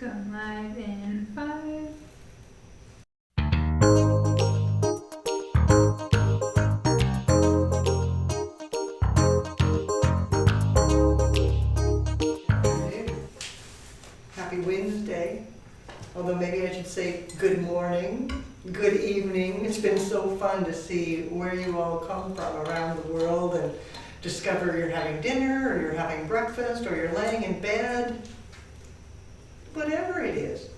Going live in 5. Happy Wednesday. Although maybe I should say good morning, good evening. It's been so fun to see where you all come from around the world and discover you're having dinner or you're having breakfast or you're laying in bed. Whatever it is.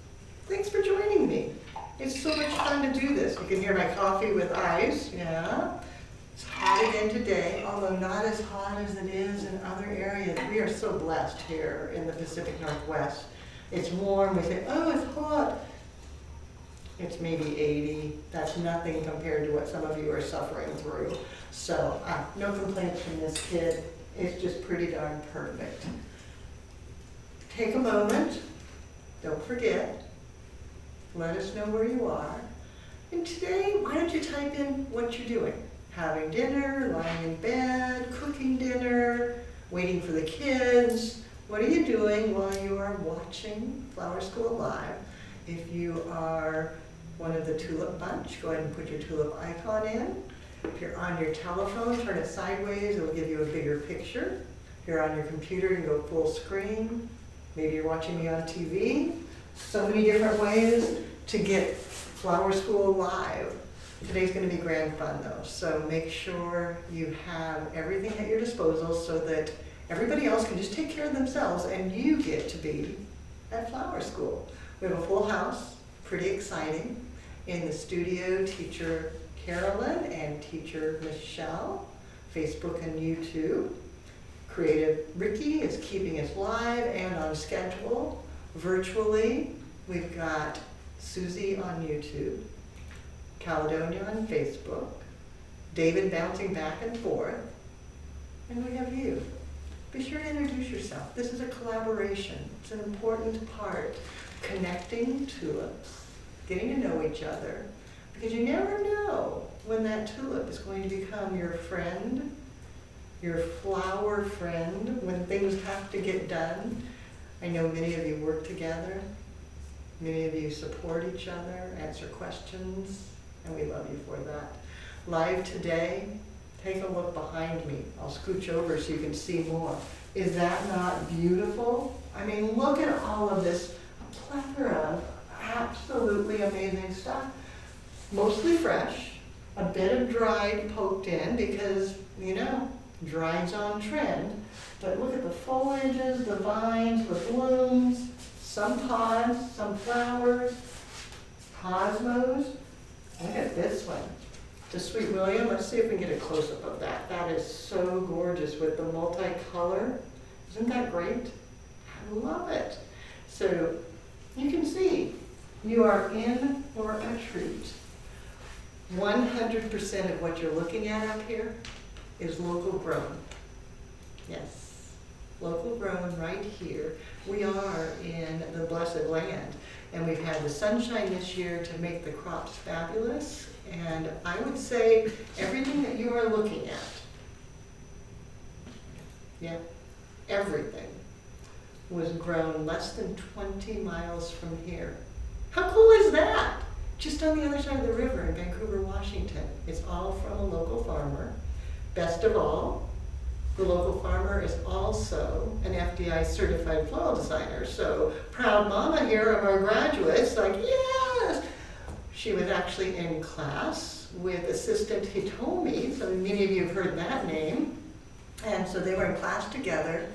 Thanks for joining me. It's so much fun to do this. You can hear my coffee with ice, yeah. It's hot again today, although not as hot as it is in other areas. We are so blessed here in the Pacific Northwest. It's warm, we say, oh, it's hot. It's maybe 80. That's nothing compared to what some of you are suffering through. So, no complaints from this kid. It's just pretty darn perfect. Take a moment. Don't forget. Let us know where you are. And today, why don't you type in what you're doing? Having dinner, lying in bed, cooking dinner, waiting for the kids. What are you doing while you are watching Flower School Live? If you are one of the Tulip Bunch, go ahead and put your tulip icon in. If you're on your telephone, turn it sideways, it'll give you a bigger picture. If you're on your computer, you can go full screen. Maybe you're watching me on TV. So many different ways to get Flower School Live. Today's going to be grand fun though, so make sure you have everything at your disposal so that everybody else can just take care of themselves and you get to be at Flower School. We have a full house, pretty exciting. In the studio, teacher Carolyn and teacher Michelle, Facebook and YouTube. Creative Ricky is keeping us live and on schedule. Virtually, we've got Susie on YouTube, Caledonia on Facebook, David bouncing back and forth, and we have you. Be sure to introduce yourself. This is a collaboration. It's an important part. Connecting tulips, getting to know each other, because you never know when that tulip is going to become your friend, your flower friend, when things have to get done. I know many of you work together. Many of you support each other, answer questions, and we love you for that. Live today, take a look behind me. I'll scooch over so you can see more. Is that not beautiful? I mean, look at all of this plethora of absolutely amazing stuff. Mostly fresh, a bit of dried poked in because, you know, dried's on trend. But look at the foliages, the vines, the blooms, some pods, some flowers, cosmos. Look at this one. The Sweet William, let's see if we can get a close-up of that. That is so gorgeous with the multicolor. Isn't that great? I love it. So you can see you are in for a treat. 100% of what you're looking at up here is local grown. Yes, local grown right here. We are in the blessed land, and we've had the sunshine this year to make the crops fabulous. And I would say everything that you are looking at, yeah, everything was grown less than 20 miles from here. How cool is that? Just on the other side of the river in Vancouver, Washington. It's all from a local farmer. Best of all, the local farmer is also an FDI certified floral designer. So proud mama here of our graduates, like, yes! She was actually in class with assistant Hitomi, so many of you have heard that name. And so they were in class together,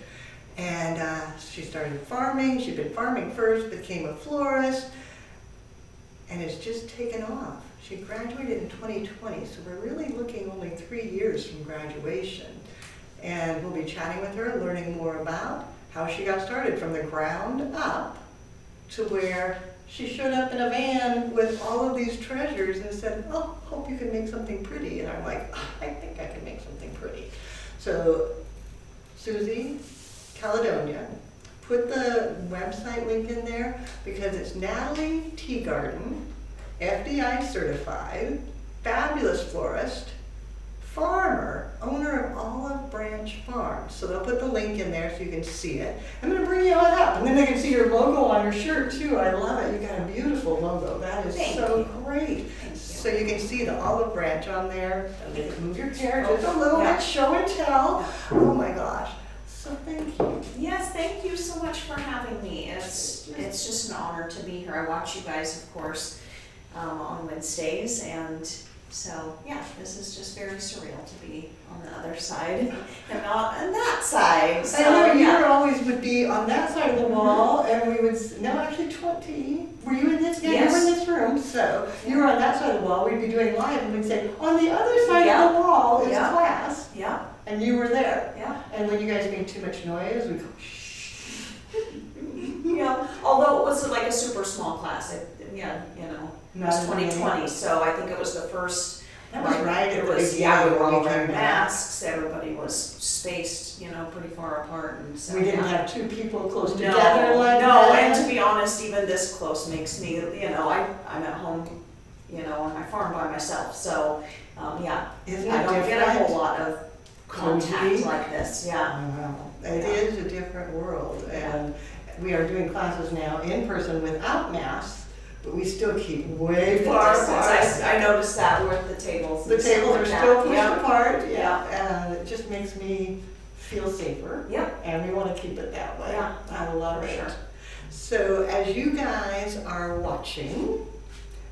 and she started farming. She'd been farming first, became a florist, and it's just taken off. She graduated in 2020, so we're really looking only 3 years from graduation. And we'll be chatting with her, learning more about how she got started from the ground up to where she showed up in a van with all of these treasures and said, oh, hope you can make something pretty. And I'm like, oh, I think I can make something pretty. So Susie, Caledonia, put the website link in there because it's Natalie Tegarden, FDI certified, fabulous florist, farmer, owner of Olive Branch Farm. So they'll put the link in there so you can see it. I'm gonna bring you on up, and then they can see your logo on your shirt too. I love it. You got a beautiful logo. That is so great. So you can see the olive branch on there. Move your chair just a little bit, show and tell. Oh my gosh. So thank you. Yes, thank you so much for having me. It's just an honor to be here. I watch you guys, of course, on Wednesdays, and so yeah, this is just very surreal to be on the other side and not on that side. So, I know you always would be on that side of the wall, and we would, no, actually 20. Were you in this? Yeah, yes. you were in this room, so you were on that side of the wall. We'd be doing live, and we'd say, on the other side of the wall is class. Yeah. And you were there. Yeah. And when you guys made too much noise, we'd go, shh. Yeah, although it was like a super small class, it was 2020, so I think it was the first. That was right at the we beginning were when all we wearing came back. masks, everybody was spaced, pretty far apart, and so. We didn't yeah. have two people close together like No, that. and to be honest, even this close makes me, I'm at home, on my farm by myself, so, yeah. Isn't I it don't get a different? whole lot of contact like this, yeah. Wow. It is a different world, and we are doing classes now in person without masks, but we still keep way far apart. I noticed that with the tables. The and stuff tables like are that. still pushed Yeah. apart, Yeah. and it just makes me feel safer. Yep. And we want to keep it that way. Yeah. I love For it. sure. So as you guys are watching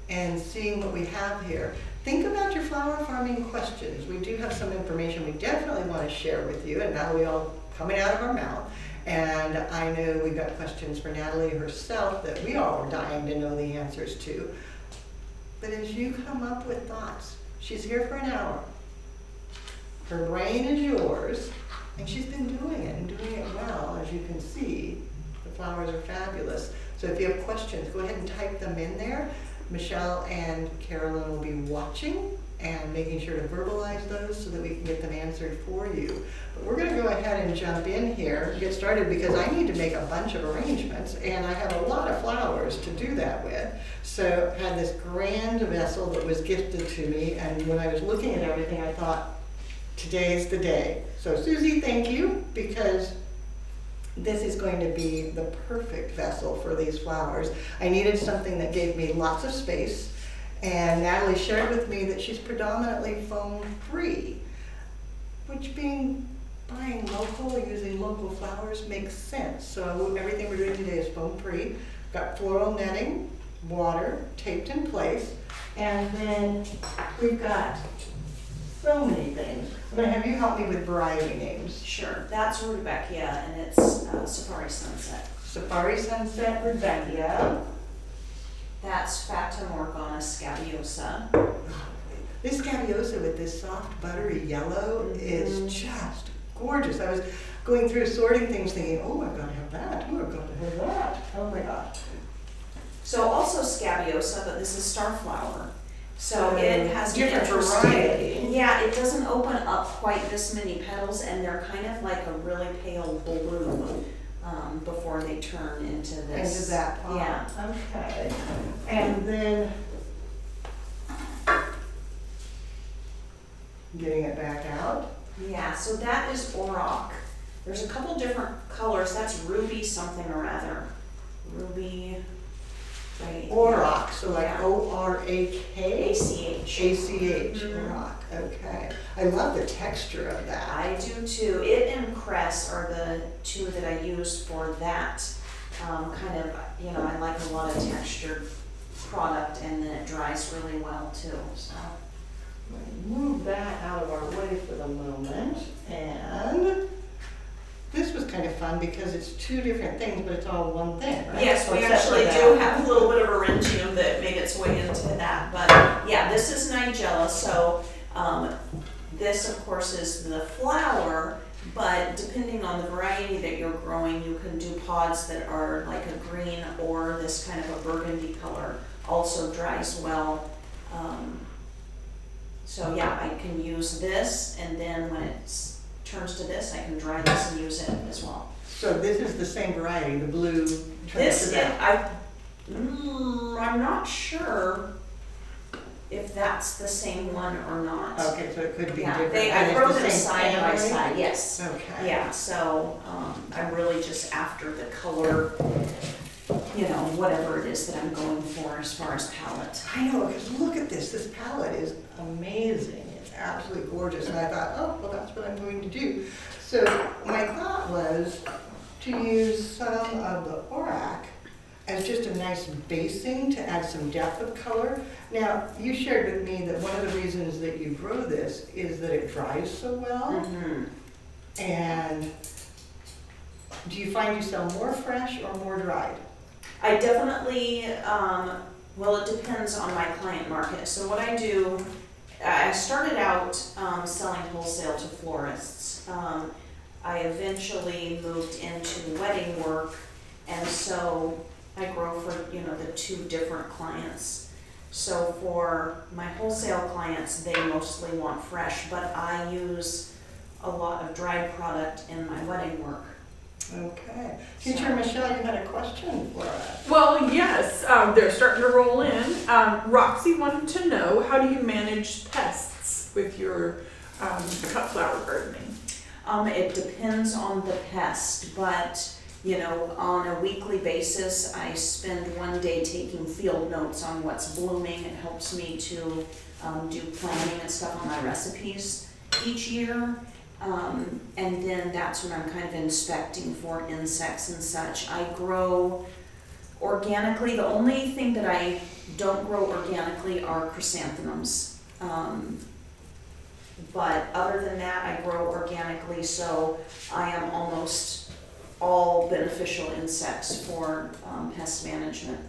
and seeing what we have here, think about your flower farming questions. We do have some information we definitely want to share with you, and now we all coming out of our mouth. And I know we've got questions for Natalie herself that we all are dying to know the answers to. But as you come up with thoughts, she's here for an hour. Her brain is yours, and she's been doing it and doing it well, as you can see. The flowers are fabulous. So if you have questions, go ahead and type them in there. Michelle and Carolyn will be watching and making sure to verbalize those so that we can get them answered for you. But we're going to go ahead and jump in here and get started because I need to make a bunch of arrangements, and I have a lot of flowers to do that with. So I had this grand vessel that was gifted to me, and when I was looking at everything, I thought, today's the day. So Susie, thank you, because this is going to be the perfect vessel for these flowers. I needed something that gave me lots of space, and Natalie shared with me that she's predominantly foam free, which buying local, using local flowers makes sense. So everything we're doing today is foam free. Got floral netting, water taped in place, and then we've got so many things. I'm going to have you help me with variety names. Sure, that's Rudbeckia, and it's Safari Sunset. Safari Sunset Rudbeckia. That's Fata Morgana Scabiosa. This scabiosa with this soft buttery yellow is just gorgeous. I was going through sorting things thinking, oh, I've got to have that. Oh, I've got to have that. Oh my gosh. So also Scabiosa, but this is Starflower. So it has different variety. Yeah, it doesn't open up quite this many petals, and they're kind of like a really pale blue before they turn into this. Into that pot. Yeah. Okay. And then getting it back out. Yeah, so that is Auroch. There's a couple different colors. That's Ruby something or other. Ruby, right? Auroch, so like Yeah. O-R-A-K? ACH. A-C-H, Auroch, okay. I love the texture of that. I do too. It and Cress are the two that I use for that kind of, I like a lot of textured product, and then it dries really well too, so. Move that out of our way for the moment, and this was kind of fun because it's two different things, but it's all one thing, right? Yes, we Except for actually that. do have a little bit of Orangium that made its way into that, but yeah, this is Nigella, so this of course is the flower, but depending on the variety that you're growing, you can do pods that are like a green or this kind of a burgundy color, also dries well. So yeah, I can use this, and then when it turns to this, I can dry this and use it as well. So this is the same variety, the blue turns This, to that. I'm not sure. if that's the same one or not. Okay, so it could be Yeah, different. I and it's grow the them same side by family? side, yes. Okay. Yeah, so, I'm really just after the color, you know, whatever it is that I'm going for as far as palette. I know, because look at this palette is amazing. It's absolutely gorgeous. And I thought, oh, well, that's what I'm going to do. So my thought was to use some of the Orac as just a nice basing to add some depth of color. Now, you shared with me that one of the reasons that you grow this is that it dries so well. Mhm. And do you find you sell more fresh or more dried? I definitely, well, it depends on my client market. So what I do, I started out selling wholesale to florists. I eventually moved into wedding work, and so I grow for, you know, the two different clients. So for my wholesale clients, they mostly want fresh, but I use a lot of dried product in my wedding work. Okay. Teacher Michelle, you had a question for us. Well, yes, they're starting to roll in. Roxy wanted to know, how do you manage pests with your cut flower gardening? It depends on the pest, but you know, on a weekly basis, I spend one day taking field notes on what's blooming. It helps me to do planning and stuff on my recipes each year. And then that's when I'm kind of inspecting for insects and such. I grow organically. The only thing that I don't grow organically are chrysanthemums. But other than that, I grow organically, so I am almost all beneficial insects for pest management.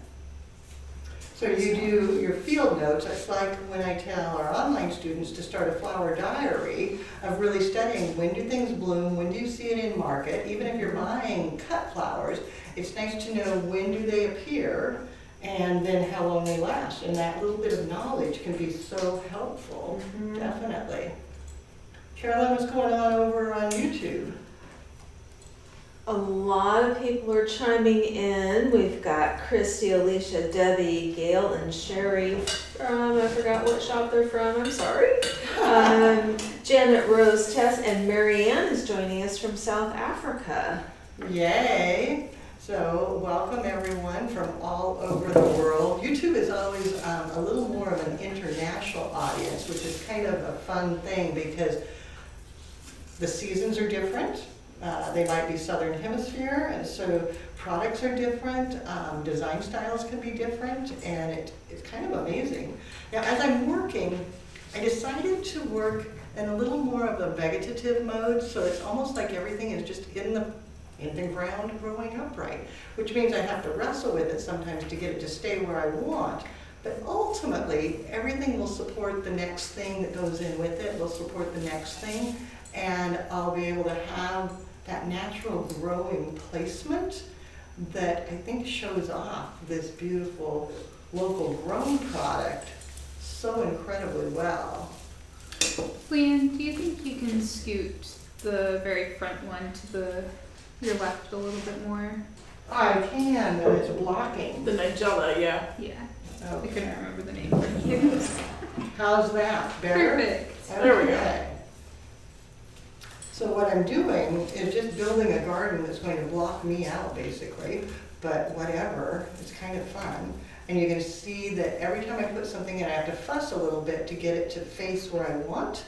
So you do your field notes. It's like when I tell our online students to start a flower diary of really studying when do things bloom, when do you see it in market. Even if you're buying cut flowers, it's nice to know when do they appear and then how long they last. And that little bit of knowledge can be so helpful, definitely. Carolyn, what's going on over on YouTube? A lot of people are chiming in. We've got Christy, Alicia, Debbie, Gail, and Sherry from, I forgot what shop they're from, I'm sorry. Janet, Rose, Tess, and Marianne is joining us from South Africa. Yay! So welcome everyone from all over the world. YouTube is always a little more of an international audience, which is kind of a fun thing because the seasons are different. They might be Southern Hemisphere, and so products are different, design styles can be different, and it's kind of amazing. Now, as I'm working, I decided to work in a little more of a vegetative mode, so it's almost like everything is just in the ground growing upright, which means I have to wrestle with it sometimes to get it to stay where I want. But ultimately, everything will support the next thing that goes in with it, will support the next thing, and I'll be able to have that natural growing placement that I think shows off this beautiful local grown product so incredibly well. Leanne, do you think you can scoot the very front one to your left a little bit more? I can, but it's blocking. The Nigella, yeah. Yeah. I Okay. couldn't remember the name for you. How's that? Better? Perfect. There we go. So what I'm doing is just building a garden that's going to block me out, basically, but whatever, it's kind of fun. And you're going to see that every time I put something in, I have to fuss a little bit to get it to face where I want,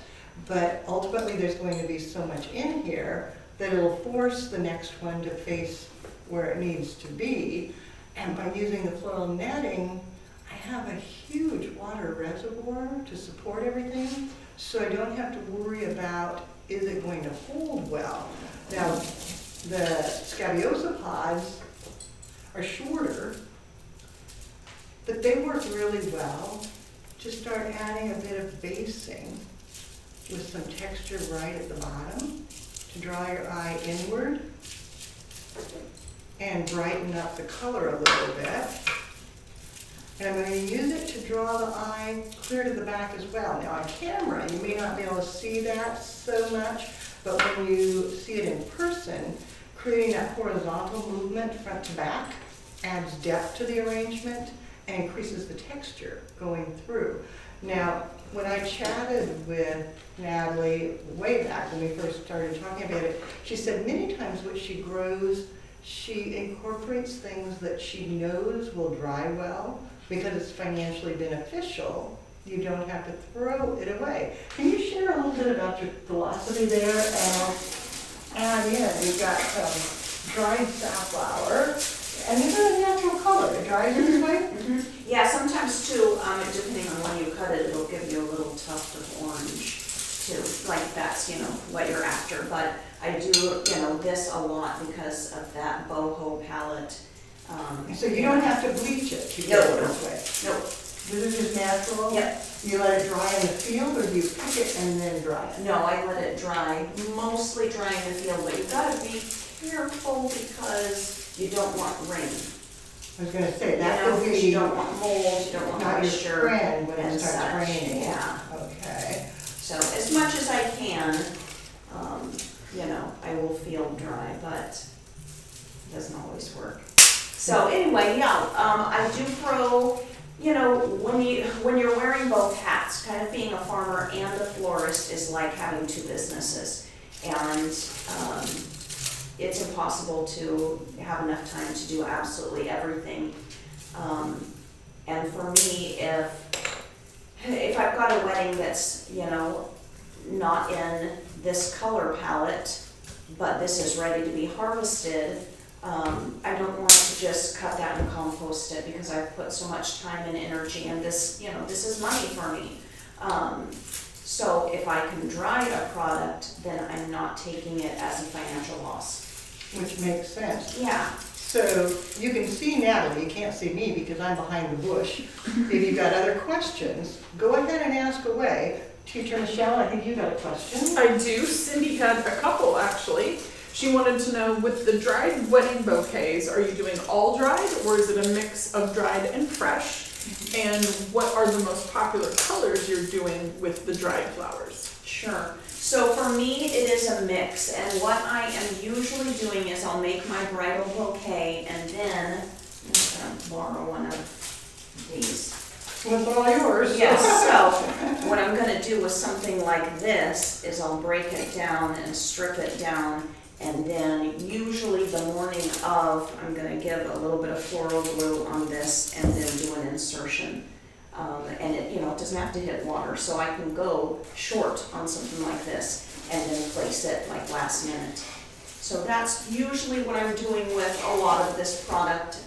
but ultimately there's going to be so much in here that it'll force the next one to face where it needs to be. And by using the floral netting, I have a huge water reservoir to support everything, so I don't have to worry about is it going to hold well. Now, the scabiosa pods are shorter, but they work really well to start adding a bit of basing with some texture right at the bottom to draw your eye inward and brighten up the color a little bit. And I'm going to use it to draw the eye clear to the back as well. Now on camera, you may not be able to see that so much, but when you see it in person, creating that horizontal movement front to back adds depth to the arrangement and increases the texture going through. Now, when I chatted with Natalie way back when we first started talking about it, she said many times what she grows, she incorporates things that she knows will dry well because it's financially beneficial. You don't have to throw it away. Can you share a little bit about your philosophy there? And add in, we've got dried safflower, and you've got a natural color. It dries this way? Yeah, sometimes too, depending on when you cut it, it'll give you a little tuft of orange too, like that's, what you're after. But I do, this a lot because of that boho palette. So you don't have to bleach it to No, get it this way? No, This is just natural? Yep. You let it dry in the field, or do you pick it and then dry it? no, I let it dry, mostly dry in the field, but you gotta be careful because you don't want rain. I was gonna say, that could Because be you don't want mold, you don't want not your moisture friend when it and starts such. raining. Yeah, Okay. so as much as I can, I will field dry, but it doesn't always work. So anyway, yeah, I do throw, when you're wearing both hats, kind of being a farmer and a florist is like having two businesses. And it's impossible to have enough time to do absolutely everything. And for me, if I've got a wedding that's, not in this color palette, but this is ready to be harvested, I don't want to just cut that and compost it because I've put so much time and energy, and this, this is money for me. So if I can dry a product, then I'm not taking it as a financial loss. Which makes sense. Yeah. So you can see Natalie, you can't see me because I'm behind the bush. If you've got other questions, go ahead and ask away. Teacher Michelle, I think you got a question. I do. Cindy had a couple actually. She wanted to know, with the dried wedding bouquets, are you doing all dried or is it a mix of dried and fresh? And what are the most popular colors you're doing with the dried flowers? Sure. So for me, it is a mix, and what I am usually doing is I'll make my bridal bouquet, and then I'm just gonna borrow one of these. It's all yours. Yes, so what I'm gonna do with something like this is I'll break it down and strip it down, and then usually the morning of, I'm gonna give a little bit of floral glue on this and then do an insertion. And it, doesn't have to hit water, so I can go short on something like this and then place it like last minute. So that's usually what I'm doing with a lot of this product.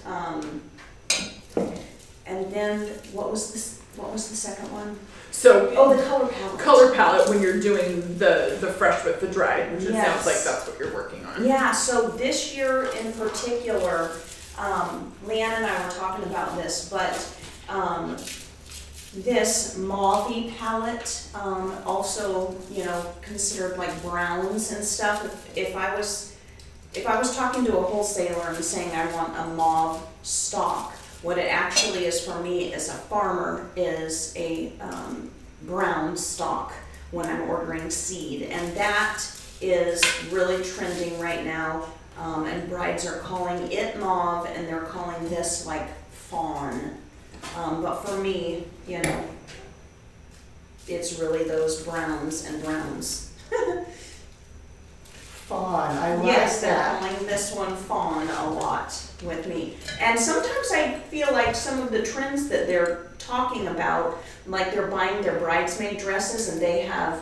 And then what was the second one? So Oh, the color palette. color palette when you're doing the fresh with the dried, which it Yes. sounds like that's what you're working on. Yeah, so this year in particular, Leanne and I were talking about this, but this mauve-y palette, also, considered like browns and stuff. If I was talking to a wholesaler and saying I want a mauve stock, what it actually is for me as a farmer is a brown stock when I'm ordering seed, and that is really trending right now. And brides are calling it mauve, and they're calling this like fawn. But for me, it's really those browns and browns. Fawn, I like Yes, they're that. calling this one fawn a lot with me. And sometimes I feel like some of the trends that they're talking about, like they're buying their bridesmaid dresses and they have,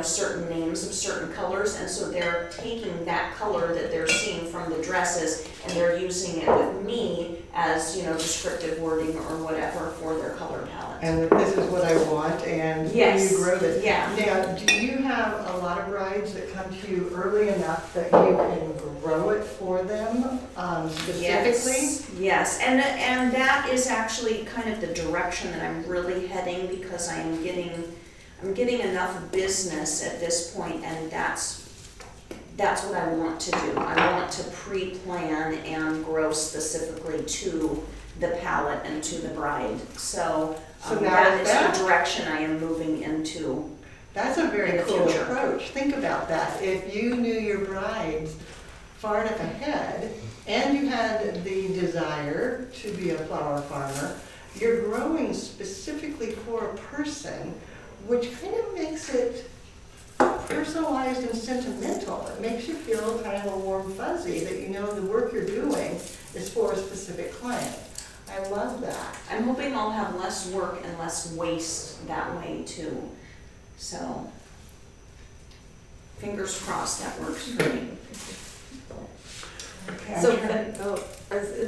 certain names of certain colors, and so they're taking that color that they're seeing from the dresses and they're using it with me as, descriptive wording or whatever for their color palette. And this is what I want, and Yes. you grow this. Yeah. Now, do you have a lot of brides that come to you early enough that you can grow it for them specifically? Yes, and that is actually kind of the direction that I'm really heading, because I'm getting enough business at this point, and that's what I want to do. I want to pre-plan and grow specifically to the palette and to the bride. So So that is that- the direction I am moving into. That's a In very the cool future. approach. Think about that. If you knew your brides far enough ahead, and you had the desire to be a flower farmer, you're growing specifically for a person, which kind of makes it personalized and sentimental. It makes you feel kind of a warm fuzzy that you know the work you're doing is for a specific client. I love that. I'm hoping I'll have less work and less waste that way too. So, fingers crossed that works for me. Okay, So, I'm trying-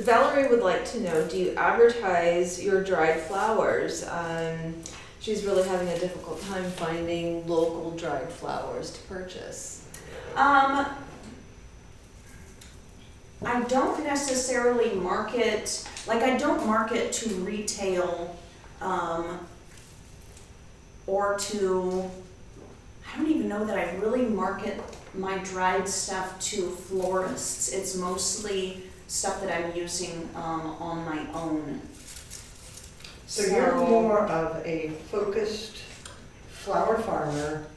Valerie would like to know, do you advertise your dried flowers? She's really having a difficult time finding local dried flowers to purchase. I don't necessarily market, like I don't market to retail, or to, I don't even know that I really market my dried stuff to florists. It's mostly stuff that I'm using, on my own. So you're more of a focused flower farmer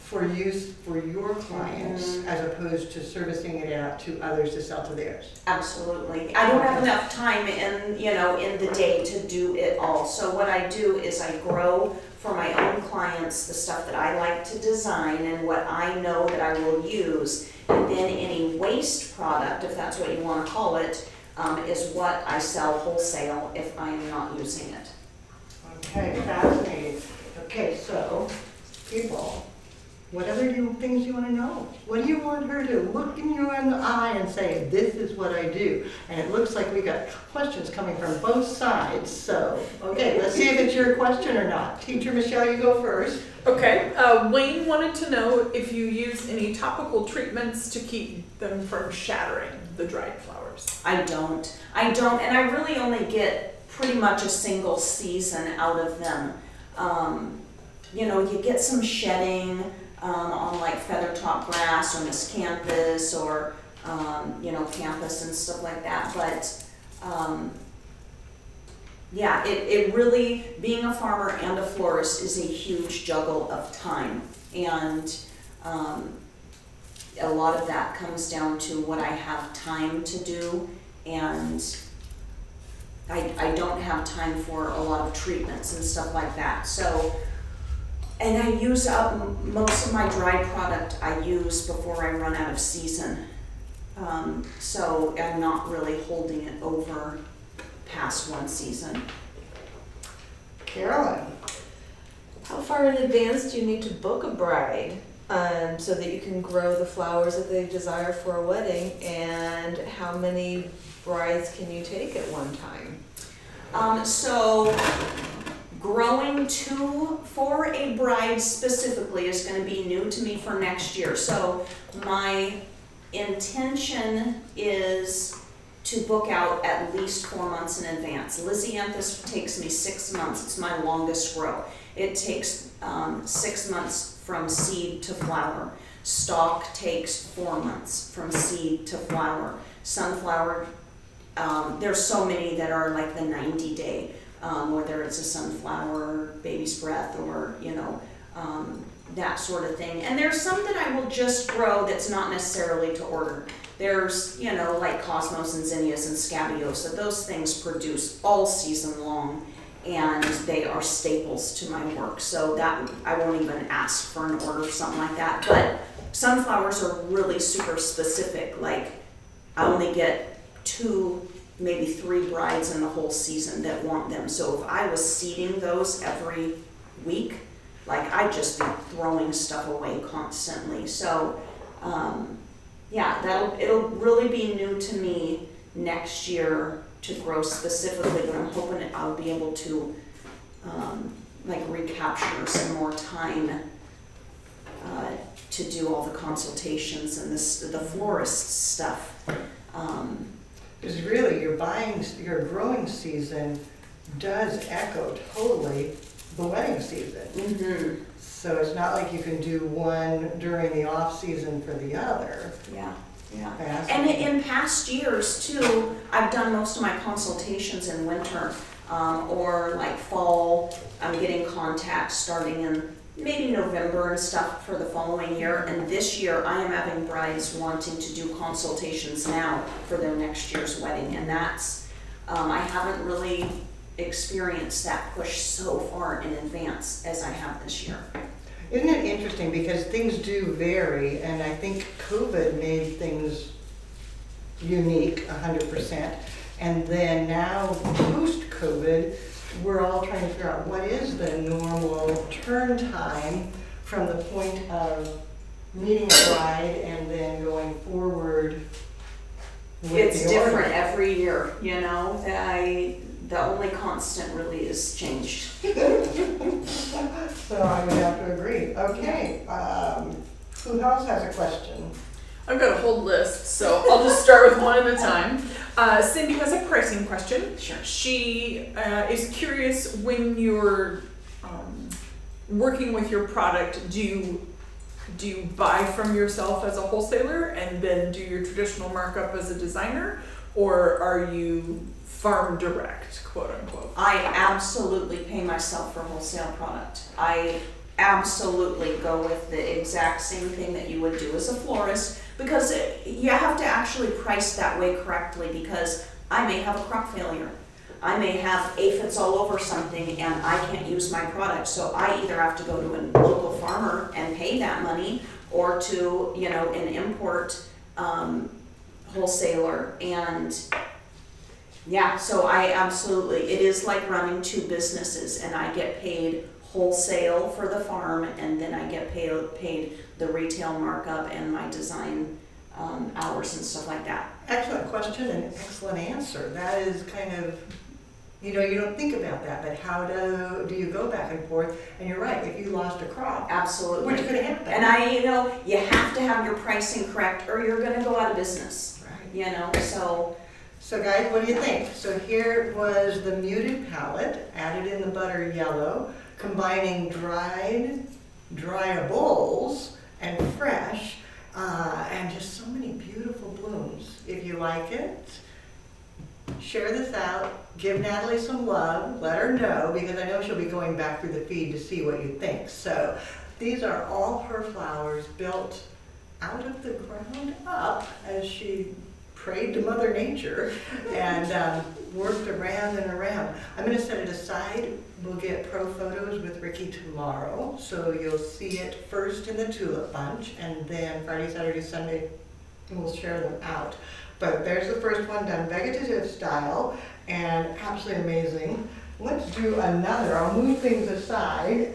for use for your clients as opposed to servicing it out to others to sell to theirs. Absolutely. I don't have enough time in the day to do it all. So what I do is I grow for my own clients the stuff that I like to design and what I know that I will use. And then any waste product, if that's what you want to call it, is what I sell wholesale if I am not using it. Okay, fascinating. Okay, so people, what other things you want to know? What do you want her to look in you in the eye and say, this is what I do? And it looks like we got questions coming from both sides. So, okay, let's see if it's your question or not. Teacher Michelle, you go first. Okay, Wayne wanted to know if you use any topical treatments to keep them from shattering the dried flowers. I don't, and I really only get pretty much a single season out of them. You get some shedding on like feathertop grass or miscanthus or campus and stuff like that, but yeah, it really, being a farmer and a florist is a huge juggle of time, and a lot of that comes down to what I have time to do, and I don't have time for a lot of treatments and stuff like that. So, and I use up most of my dried product I use before I run out of season. So I'm not really holding it over past one season. Carolyn. How far in advance do you need to book a bride so that you can grow the flowers that they desire for a wedding? And how many brides can you take at one time? So growing two for a bride specifically is going to be new to me for next year. So my intention is to book out at least 4 months in advance. Lysianthus takes me 6 months. It's my longest grow. It takes 6 months from seed to flower. Stalk takes 4 months from seed to flower. Sunflower, there's so many that are like the 90-day, whether it's a sunflower, baby's breath, or that sort of thing. And there's some that I will just grow that's not necessarily to order. There's, like cosmos and zinnias and scabiosa. Those things produce all season long, and they are staples to my work. So that I won't even ask for an order or something like that. But sunflowers are really super specific. Like I only get 2, maybe 3 brides in the whole season that want them. So if I was seeding those every week, like I'd just be throwing stuff away constantly. So yeah, it'll really be new to me next year to grow specifically, but I'm hoping that I'll be able to recapture some more time to do all the consultations and the florist stuff. Because really your growing season does echo totally the wedding season. Mm-hmm. So it's not like you can do one during the off season for the other. Yeah. And Fascinating. in past years too, I've done most of my consultations in winter, or like fall. I'm getting contacts starting in maybe November and stuff for the following year. And this year I am having brides wanting to do consultations now for their next year's wedding. And that's I haven't really experienced that push so far in advance as I have this year. Isn't it interesting, because things do vary, and I think COVID made things unique 100%. And then now, post-COVID, we're all trying to figure out what is the normal turn time from the point of meeting a bride and then going forward with It's the different order. every year, you know, the only constant really is changed. So I would have to agree. Okay, who else has a question? I've got a whole list, so I'll just start with one at a time. Cindy has a pricing question. Sure. She is curious, when you're working with your product, do you buy from yourself as a wholesaler and then do your traditional markup as a designer, or are you farm direct, quote unquote? I absolutely pay myself for wholesale product. I absolutely go with the exact same thing that you would do as a florist, because you have to actually price that way correctly, because I may have a crop failure. I may have aphids all over something and I can't use my product, so I either have to go to a local farmer and pay that money, or to, you know, an import wholesaler. And yeah, so I absolutely, it is like running two businesses, and I get paid wholesale for the farm, and then I get paid the retail markup and my design hours and stuff like that. Excellent question and excellent answer. That is kind of, you know, you don't think about that, but how do you go back and forth? And you're right, if you lost a crop, Absolutely. which could happen. And you know, you have to have your pricing correct or you're gonna go out of business, Right. you know, so. So guys, what do you think? So here was the muted palette, added in the butter yellow, combining dryables and fresh, and just so many beautiful blooms. If you like it, share this out, give Natalie some love, let her know, because I know she'll be going back through the feed to see what you think. So these are all her flowers built out of the ground up as she prayed to Mother Nature and worked around and around. I'm going to set it aside. We'll get pro photos with Ricky tomorrow, so you'll see it first in the Tulip Bunch, and then Friday, Saturday, Sunday, we'll share them out. But there's the first one done vegetative style, and absolutely amazing. Let's do another. I'll move things aside.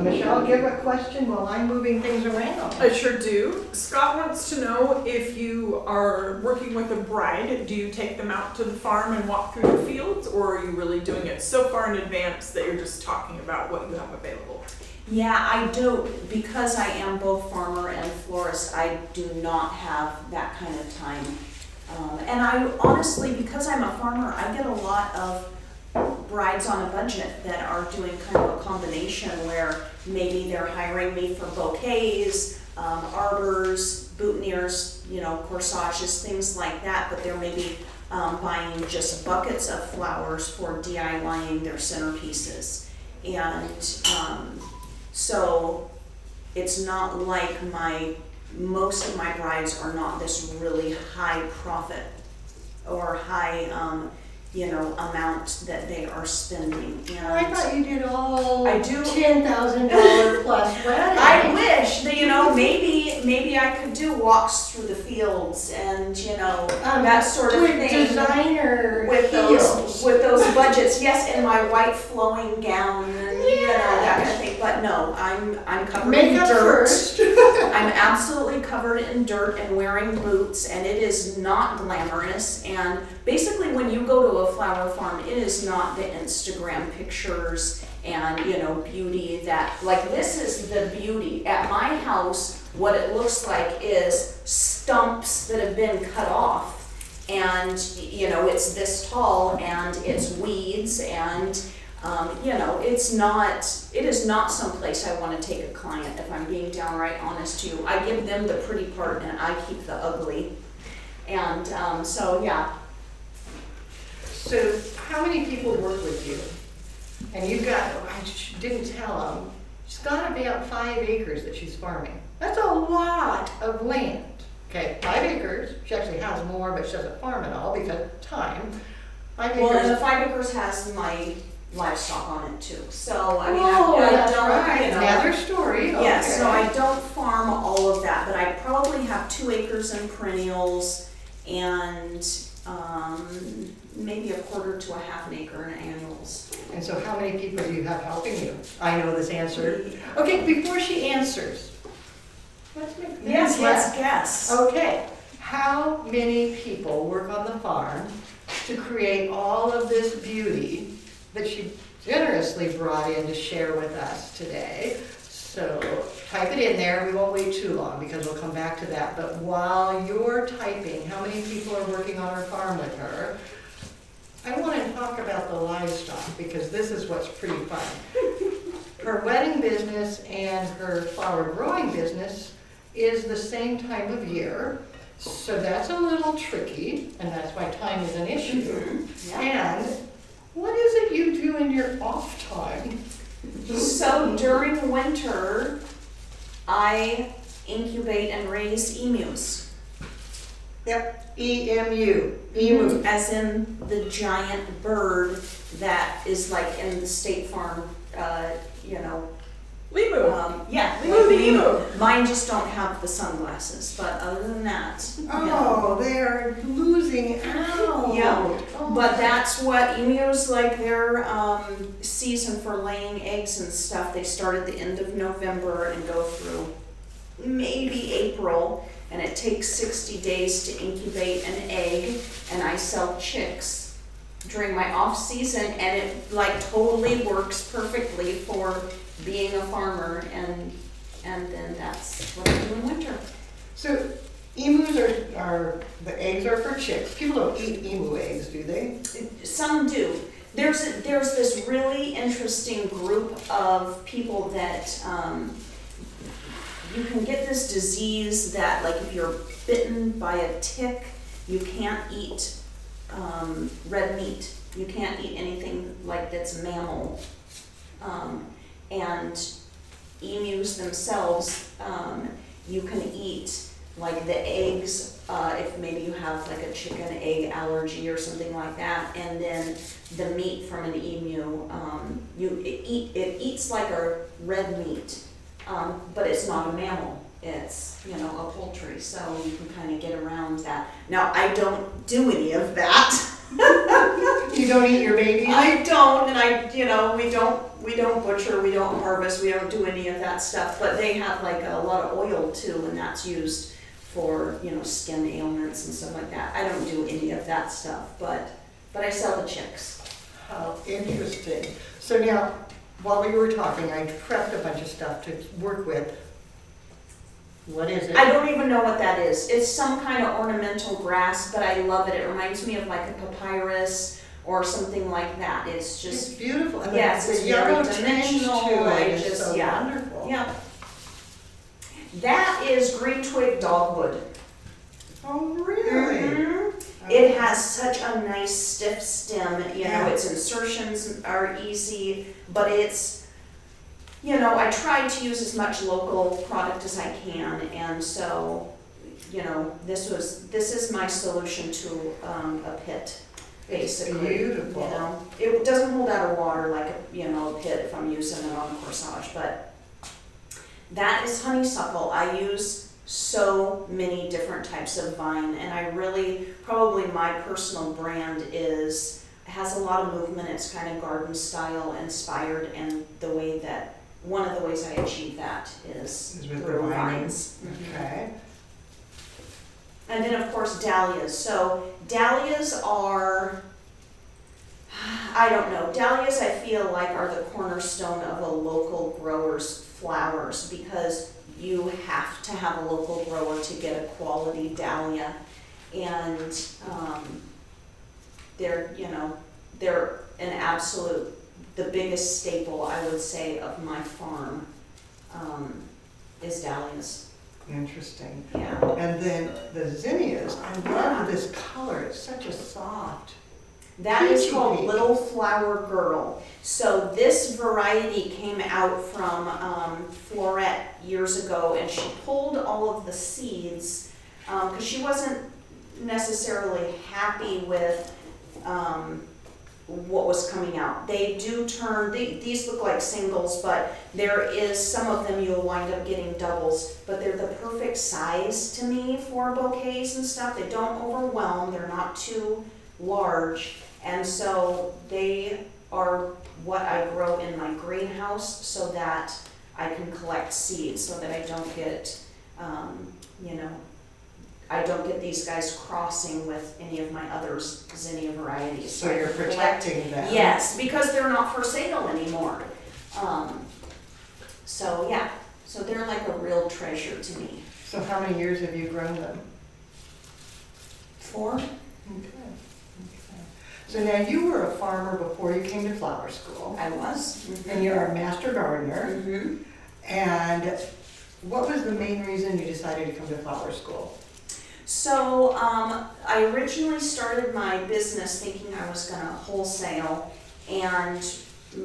Michelle, give a question while I'm moving things around. I sure do. Scott wants to know, if you are working with a bride, do you take them out to the farm and walk through the fields, or are you really doing it so far in advance that you're just talking about what you have available? Yeah, I do, because I am both farmer and florist, I do not have that kind of time. And I honestly, because I'm a farmer, I get a lot of brides on a budget that are doing kind of a combination where maybe they're hiring me for bouquets, arbors, boutonnieres, you know, corsages, things like that, but they're maybe buying just buckets of flowers for DIYing their centerpieces. And so it's not like most of my brides are not this really high profit or high you know, amount that they are spending. And I thought you did all I do. $10,000 plus weddings. I wish that, you know, maybe I could do walks through the fields and, you know, that sort of with thing. designer With heels. those budgets, yes, and my white flowing gown and you know, that kind of thing. But no, I'm covered in Makeup dirt. first. I'm absolutely covered in dirt and wearing boots, and it is not glamorous. And basically, when you go to a flower farm, it is not the Instagram pictures and, you know, beauty that, like, this is the beauty. At my house, what it looks like is stumps that have been cut off. And, you know, it's this tall and it's weeds and, you know, it is not someplace I want to take a client, if I'm being downright honest to you. I give them the pretty part and I keep the ugly. And so, yeah. So how many people work with you? And you've got, I didn't tell them, she's got about 5 acres that she's farming. That's a lot of land. Okay, 5 acres. She actually has more, but she doesn't farm it all because of time. 5 Well, and the acres. 5 acres has my livestock on it too, so I mean, Oh, I that's don't, right. you know. Another story, okay. Yes, so I don't farm all of that, but I probably have 2 acres in perennials and, maybe a quarter to a half an acre in annuals. And so how many people do you have helping you? I know this answer. Okay, before she answers, let's make. Yes, let's guess. Okay, how many people work on the farm to create all of this beauty that she generously brought in to share with us today? So type it in there, we won't wait too long because we'll come back to that. But while you're typing, how many people are working on her farm with her? I want to talk about the livestock because this is what's pretty fun. Her wedding business and her flower growing business is the same time of year. So that's a little tricky, and that's why time is an issue. Yeah. And what is it you do in your off time? So during winter, I incubate and raise emus. Yep, EMU, emu. As in the giant bird that is like in the State Farm, you know. Limu. Yeah, Emu like the the emu. Mine just don't have the sunglasses, but other than that, Oh, they're losing out. Yeah. Oh. But that's what emus, like their season for laying eggs and stuff, they start at the end of November and go through maybe April, and it takes 60 days to incubate an egg, and I sell chicks during my off season, and it like totally works perfectly for being a farmer, and then that's what I do in winter. So emus are, the eggs are for chicks. People don't eat emu eggs, do they? Some do. There's this really interesting group of people that you can get this disease that, like, if you're bitten by a tick, you can't eat red meat. You can't eat anything like that's mammal. And emus themselves, you can eat like the eggs, if maybe you have like a chicken egg allergy or something like that, and then the meat from an emu, it eats like a red meat, but it's not a mammal. It's, you know, a poultry, so you can kind of get around that. Now, I don't do any of that. You don't eat your babies? I don't, and we don't butcher, we don't harvest, we don't do any of that stuff, but they have like a lot of oil too, and that's used for, you know, skin ailments and stuff like that. I don't do any of that stuff, but I sell the chicks. How interesting. So now, while we were talking, I prepped a bunch of stuff to work with. What is it? I don't even know what that is. It's some kind of ornamental grass, but I love it. It reminds me of like a papyrus or something like that. It's It's just, beautiful. And yes, the it's yellow very tinge dimensional. to I it is just, so yeah. wonderful. Yeah. That is green twig dogwood. Oh, really? Mhm. It has such a nice stiff stem, you know, Yeah. its insertions are easy, but it's, you know, I try to use as much local product as I can, and so, you know, this is my solution to a pit, basically. Beautiful. You know, it doesn't hold out of water like a pit if I'm using it on corsage, but that is honeysuckle. I use so many different types of vine, and I really, probably my personal brand has a lot of movement. It's kind of garden style inspired, and one of the ways I achieve that is with through the vining. vines. Okay. And then of course dahlias. So dahlias are, I don't know, dahlias I feel like are the cornerstone of a local grower's flowers, because you have to have a local grower to get a quality dahlia, and they're an absolute, the biggest staple I would say of my farm is dahlias. Interesting. Yeah. And then the zinnias, I love this color. It's such a soft. That is Peachy called pink. Little Flower Girl. So this variety came out from Floral years ago, and she pulled all of the seeds because she wasn't necessarily happy with what was coming out. They do turn, these look like singles, but there is some of them you'll wind up getting doubles, but they're the perfect size to me for bouquets and stuff. They don't overwhelm, they're not too large, and so they are what I grow in my greenhouse so that I can collect seeds, so that I don't get, I don't get these guys crossing with any of my other zinnia varieties. So you're protecting them. Yes, because they're not for sale anymore. So yeah, so they're like a real treasure to me. So how many years have you grown them? 4. Okay. So now you were a farmer before you came to flower school, I was. and you're a master gardener. Mm-hmm. And what was the main reason you decided to come to flower school? So I originally started my business thinking I was going to wholesale, and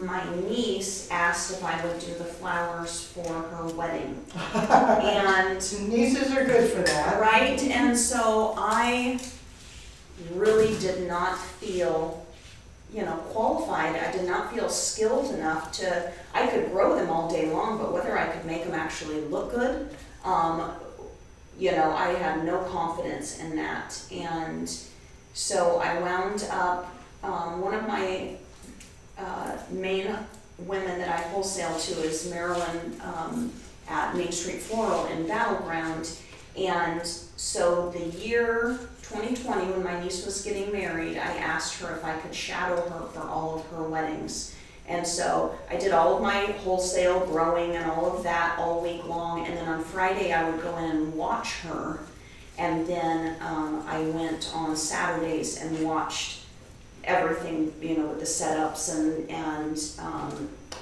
my niece asked if I would do the flowers for her wedding. And Nieces are good for that. right, and so I really did not feel, qualified. I did not feel skilled enough to, I could grow them all day long, but whether I could make them actually look good, I had no confidence in that. And so I wound up, one of my main women that I wholesale to is Marilyn at Main Street Floral in Battleground. And so the year 2020, when my niece was getting married, I asked her if I could shadow her for all of her weddings. And so I did all of my wholesale growing and all of that all week long. And then on Friday, I would go in and watch her. And then I went on Saturdays and watched everything, with the setups and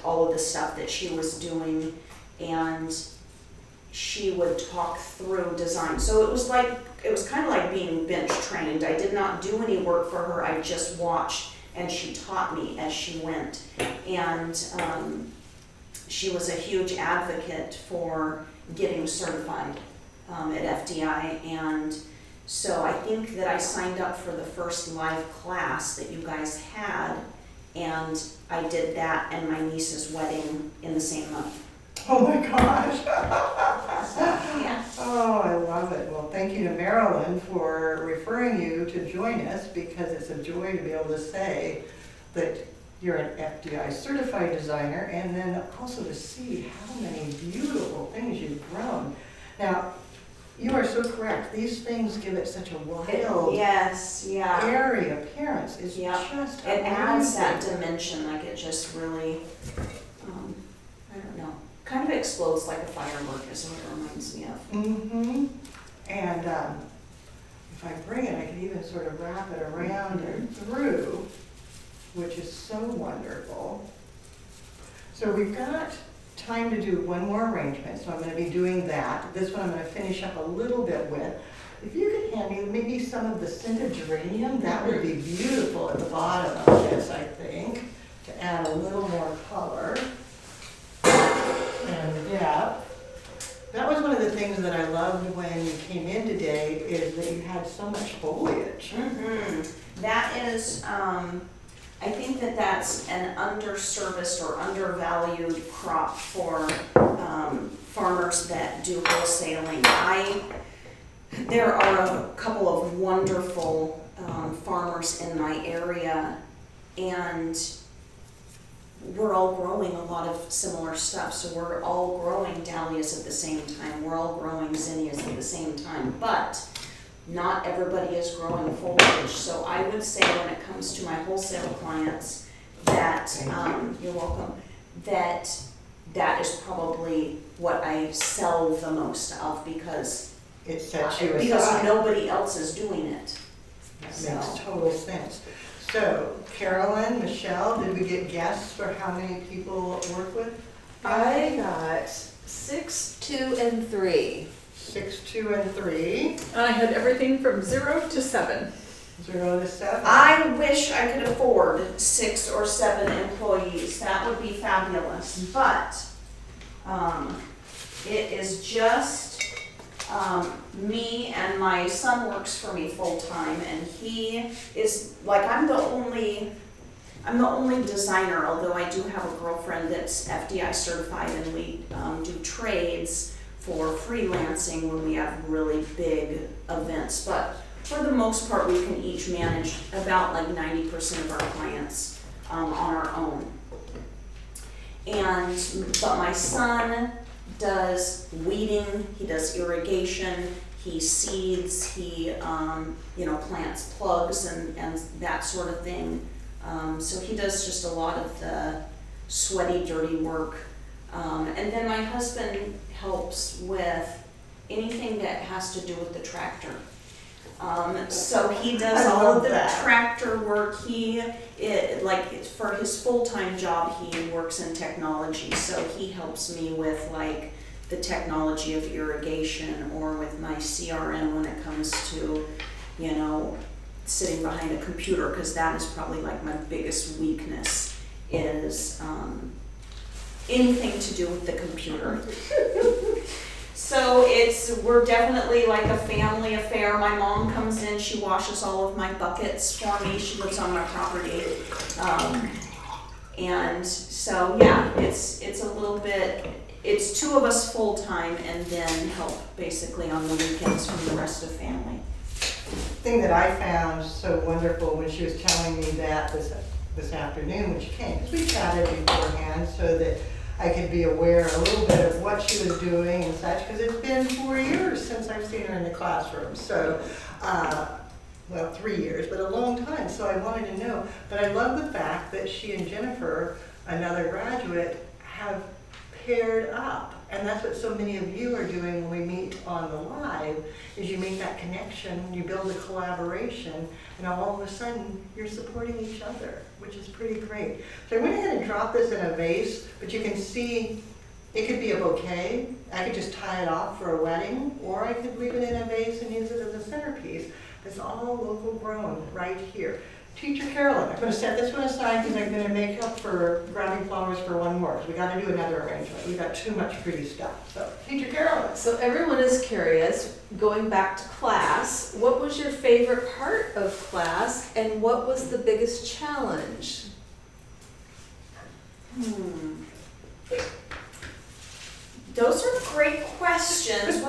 all of the stuff that she was doing. And she would talk through design. So it was kind of like being bench trained. I did not do any work for her. I just watched, and she taught me as she went. And she was a huge advocate for getting certified at FDI. And so I think that I signed up for the first live class that you guys had, and I did that and my niece's wedding in the same month. Oh my gosh. So, yeah. Oh, I love it. Well, thank you to Marilyn for referring you to join us, because it's a joy to be able to say that you're an FDI certified designer, and then also to see how many beautiful things you've grown. Now, you are so correct. These things give it such a wild, Yes, yeah. airy appearance. It's just It adds that amazing. dimension, like it just really, I don't know, kind of explodes like a firework is what it reminds me of. Mm-hmm. And if I bring it, I can even sort of wrap it around and through, which is so wonderful. So we've got time to do one more arrangement, so I'm going to be doing that. This one I'm going to finish up a little bit with. If you could hand me maybe some of the scented geranium, that would be beautiful at the bottom of this, I think, to add a little more color and depth. That was one of the things that I loved when you came in today, is that you had so much foliage. Mm-hmm. That is, I think that that's an underserviced or undervalued crop for farmers that do wholesaling. There are a couple of wonderful farmers in my area, and we're all growing a lot of similar stuff. So we're all growing dahlias at the same time. We're all growing zinnias at the same time, but not everybody is growing foliage. So I would say when it comes to my wholesale clients that, you're welcome, that is probably what I sell the most of, because It sets you aside. nobody else is doing it. That makes total sense. So, Carolyn, Michelle, did we get guesses for how many people work with? I got 6, 2, and 3. 6, 2, and 3. And I had everything from 0 to 7. 0 to 7. I wish I could afford 6 or 7 employees. That would be fabulous. But it is just me and my son works for me full-time, and he is, like, I'm the only designer, although I do have a girlfriend that's FDI certified, and we do trades for freelancing when we have really big events. But for the most part, we can each manage about like 90% of our clients on our own. But my son does weeding, he does irrigation, he seeds, he plants plugs and that sort of thing. So he does just a lot of the sweaty, dirty work. And then my husband helps with anything that has to do with the tractor. So he does all of the tractor work. For his full-time job, he works in technology. So he helps me with like the technology of irrigation, or with my CRM when it comes to, sitting behind a computer, because that is probably like my biggest weakness, is anything to do with the computer. So we're definitely like a family affair. My mom comes in, she washes all of my buckets for me. She lives on my property. And so, yeah, it's a little bit, it's two of us full-time, and then help basically on the weekends from the rest of family. Thing that I found so wonderful when she was telling me that this afternoon when she came, because we chatted beforehand so that I could be aware a little bit of what she was doing and such, because it's been 4 years since I've seen her in the classroom. So, 3 years, but a long time. So I wanted to know. But I love the fact that she and Jennifer, another graduate, have paired up. And that's what so many of you are doing when we meet on the live, is you make that connection, you build a collaboration, and all of a sudden you're supporting each other, which is pretty great. So I went ahead and dropped this in a vase, but you can see it could be a bouquet. I could just tie it off for a wedding, or I could leave it in a vase and use it as a centerpiece. It's all local grown right here. Teacher Carolyn, I'm going to set this one aside because I'm going to make up for grabbing flowers for one more, because we got to do another arrangement. We've got too much pretty stuff. So, Teacher Carolyn. So everyone is curious, going back to class, what was your favorite part of class, and what was the biggest challenge? Those are great questions.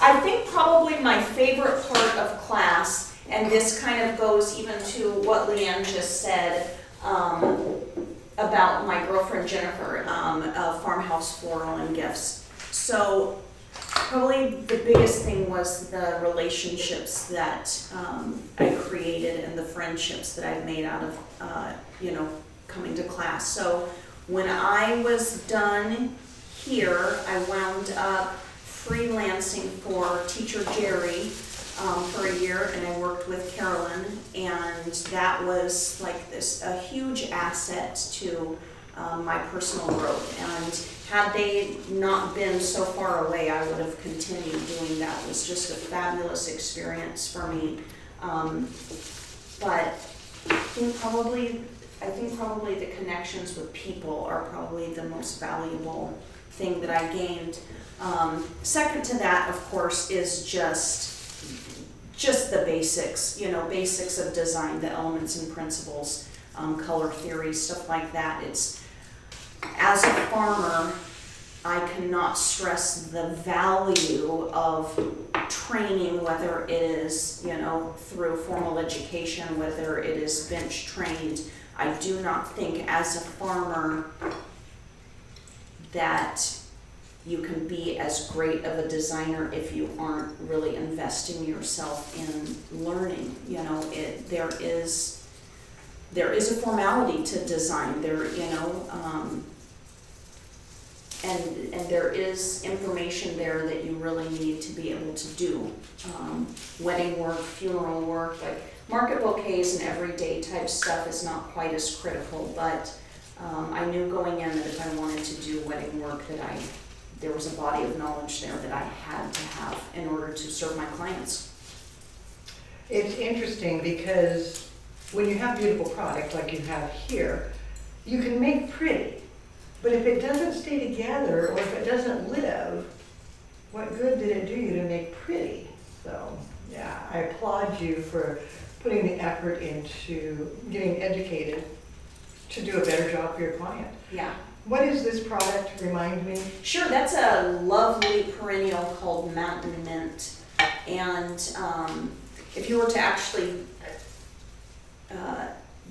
I think probably my favorite part of class, and this kind of goes even to what Leanne just said about my girlfriend Jennifer, of Farmhouse Floral and Gifts. So probably the biggest thing was the relationships that I created, and the friendships that I've made out of coming to class. So when I was done here, I wound up freelancing for Teacher Jerry for a year, and I worked with Carolyn, and that was like a huge asset to my personal growth. And had they not been so far away, I would have continued doing that. It was just a fabulous experience for me. But I think probably the connections with people are probably the most valuable thing that I gained. Second to that, of course, is just the basics, basics of design, the elements and principles, color theory, stuff like that. As a farmer, I cannot stress the value of training, whether it is, through formal education, whether it is bench trained. I do not think as a farmer that you can be as great of a designer if you aren't really investing yourself in learning. There is a formality to design. And there is information there that you really need to be able to do. Wedding work, funeral work, like market bouquets and everyday type stuff is not quite as critical, but I knew going in that if I wanted to do wedding work that there was a body of knowledge there that I had to have in order to serve my clients. It's interesting because when you have beautiful product like you have here, you can make pretty, but if it doesn't stay together or if it doesn't live, what good did it do you to make pretty? So, yeah, I applaud you for putting the effort into getting educated to do a better job for your client. Yeah. What is this product, remind me? Sure, that's a lovely perennial called Mountain Mint. And if you were to actually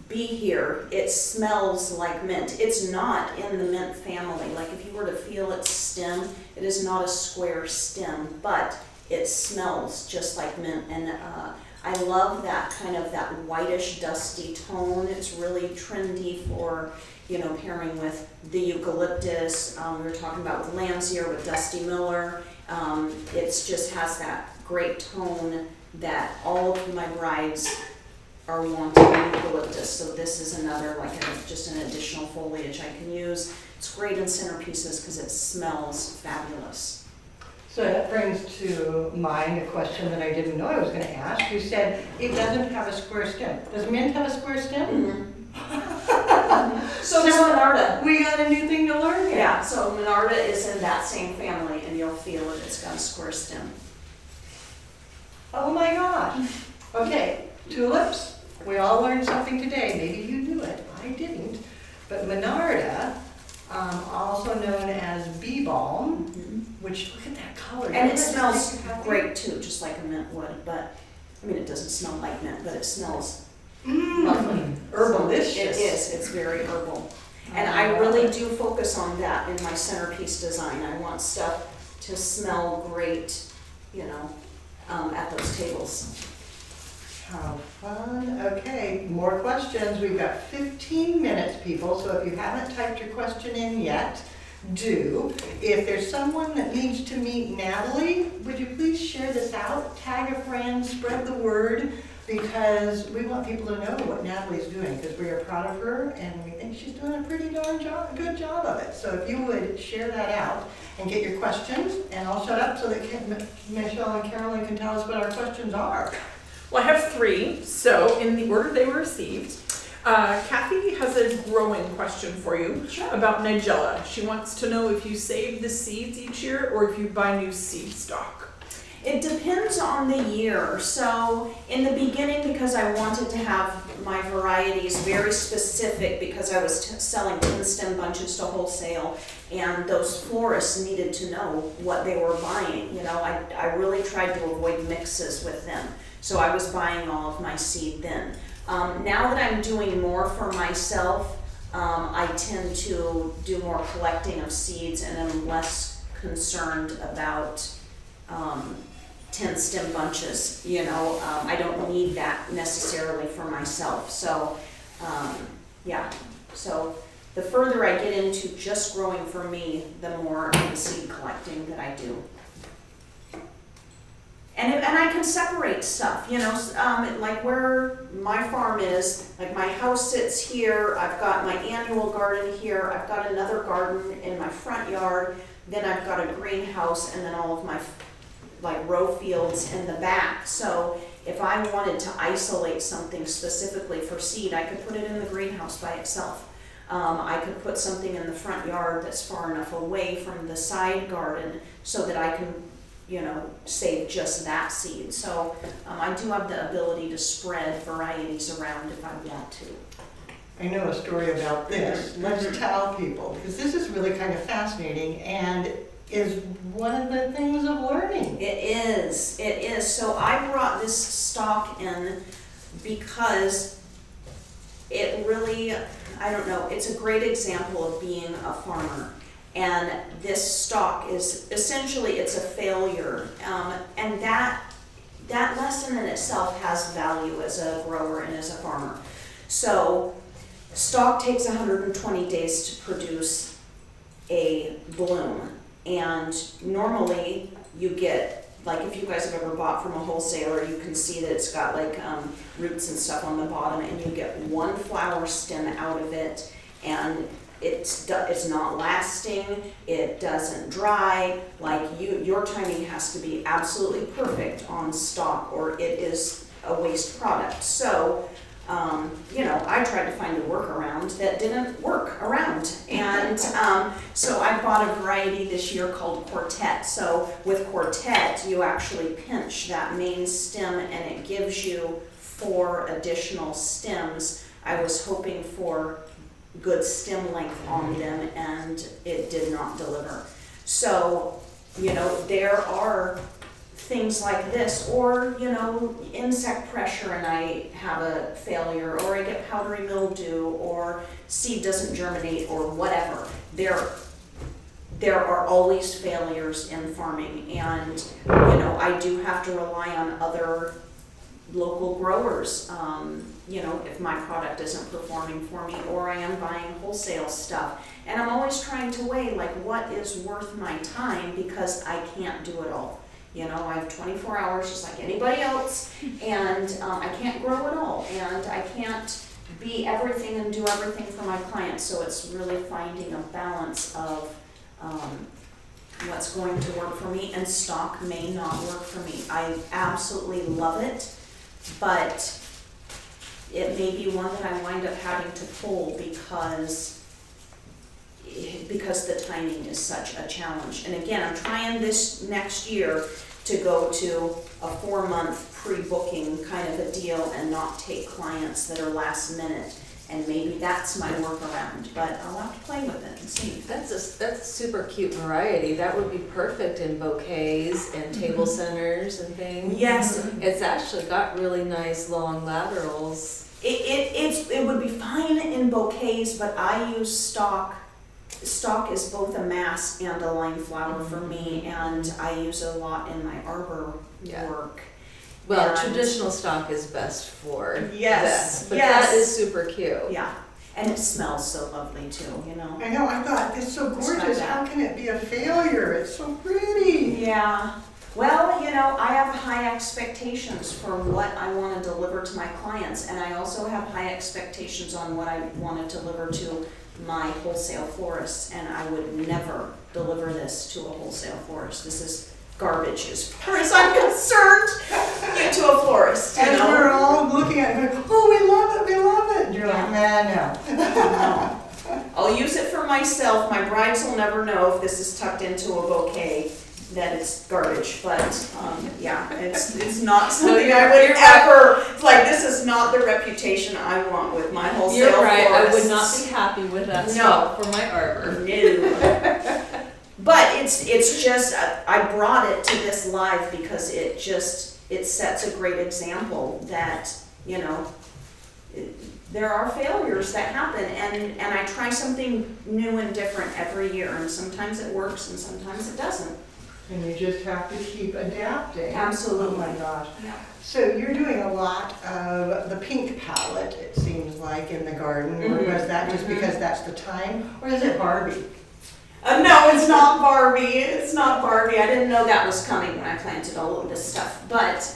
be here, it smells like mint. It's not in the mint family. Like if you were to feel its stem, it is not a square stem, but it smells just like mint. And I love that kind of that whitish dusty tone. It's really trendy for, you know, pairing with the eucalyptus. We were talking about with lamb's ear, with Dusty Miller. It just has that great tone that all of my brides are wanting eucalyptus. So this is another, like just an additional foliage I can use. It's great in centerpieces because it smells fabulous. So that brings to mind a question that I didn't know I was going to ask. You said it doesn't have a square stem. Does mint have a square stem? So does Monarda. We got a new thing to learn here. Yeah, so Monarda is in that same family, and you'll feel it. It's got a square stem. Oh my gosh. Okay, tulips. We all learned something today. Maybe you knew it. I didn't. But Monarda, also known as bee balm, which, look at that color. And it Doesn't that smells just make you happy? great too, just like a mint would. But I mean, it doesn't smell like mint, but it smells lovely. Herbalicious. It is. It's very herbal. And I really do focus on that in my centerpiece design. I want stuff to smell great, you know, at those tables. How fun. Okay, more questions. We've got 15 minutes, people, so if you haven't typed your question in yet, do. If there's someone that needs to meet Natalie, would you please share this out? Tag a friend, spread the word, because we want people to know what Natalie's doing, because we are proud of her and we think she's doing a pretty darn good job of it. So if you would share that out and get your questions, and I'll shut up so that Michelle and Carolyn can tell us what our questions are. Well, I have 3, so in the order they were received. Kathy has a growing question for you about Nigella. She wants to know if you save the seeds each year or if you buy new seed stock. It depends on the year. So in the beginning, because I wanted to have my varieties very specific, because I was selling 10 stem bunches to wholesale, and those florists needed to know what they were buying. You know, I really tried to avoid mixes with them. So I was buying all of my seed then. Now that I'm doing more for myself, I tend to do more collecting of seeds, and I'm less concerned about 10 stem bunches. You know, I don't need that necessarily for myself. So yeah, so the further I get into just growing for me, the more the seed collecting that I do. And I can separate stuff, you know, like where my farm is, like my house sits here, I've got my annual garden here, I've got another garden in my front yard, then I've got a greenhouse, and then all of my like row fields in the back. So if I wanted to isolate something specifically for seed, I could put it in the greenhouse by itself. I could put something in the front yard that's far enough away from the side garden so that I can, you know, save just that seed. So I do have the ability to spread varieties around if I want to. I know a story about this. Let's tell people, because this is really kind of fascinating and is one of the things of learning. It is. So I brought this stock in because it really, I don't know, it's a great example of being a farmer. And this stock is essentially, it's a failure. And that lesson in itself has value as a grower and as a farmer. So stock takes 120 days to produce a bloom. And normally you get, like if you guys have ever bought from a wholesaler, you can see that it's got like roots and stuff on the bottom, and you get one flower stem out of it, and it's not lasting, it doesn't dry. Like your timing has to be absolutely perfect on stock, or it is a waste product. So you know, I tried to find a workaround, around that didn't work around. And so I bought a variety this year called Quartet. So with Quartet, you actually pinch that main stem and it gives you 4 additional stems. I was hoping for good stem length on them and it did not deliver. So, you know, there are things like this, or, you know, insect pressure and I have a failure, or I get powdery mildew, or seed doesn't germinate, or whatever. There are always failures in farming, and, you know, I do have to rely on other local growers, you know, if my product isn't performing for me, or I am buying wholesale stuff. And I'm always trying to weigh, like, what is worth my time, because I can't do it all. You know, I have 24 hours just like anybody else, and I can't grow it all, and I can't be everything and do everything for my clients. So it's really finding a balance of what's going to work for me, and stock may not work for me. I absolutely love it, but it may be one that I wind up having to pull because the timing is such a challenge. And again, I'm trying this next year to go to a 4-month pre-booking kind of a deal and not take clients that are last minute. And maybe that's my workaround, but I'll have to play with it and see. That's a super cute variety. That would be perfect in bouquets and table centers and things. Yes. It's actually got really nice long laterals. It would be fine in bouquets, but I use stock. Stock is both a mass and a line flower for me, and I use a lot in my arbor work. Well, And traditional stock is best for Yes, this, but yes. that is super cute. Yeah, and it smells so lovely too, you know. I know, I thought, it's so It's not gorgeous, bad. how can it be a failure? It's so pretty. Yeah, well, you know, I have high expectations for what I want to deliver to my clients, and I also have high expectations on what I want to deliver to my wholesale florists, and I would never deliver this to a wholesale florist. This is garbage as far as I'm concerned to a florist, you And know. we're all looking at it going, oh, we love it. And you're like, man, no. I'll use it for myself. My brides will never know if this is tucked into a bouquet that it's garbage, but yeah, it's not something I would ever, like, this is not the reputation I want with my wholesale You're right, I would florists. not be happy with that No. stuff for my arbor. No. But it's just, I brought it to this live because it sets a great example that, you know, there are failures that happen, and I try something new and different every year, and sometimes it works and sometimes it doesn't. And you just have to keep adapting. Absolutely. Oh my gosh. Yeah. So you're doing a lot of the pink palette, it seems like, in the garden. Or was that just because that's the time? Or is it Barbie? No, it's not Barbie. It's not Barbie. I didn't know that was coming when I planted all of this stuff. But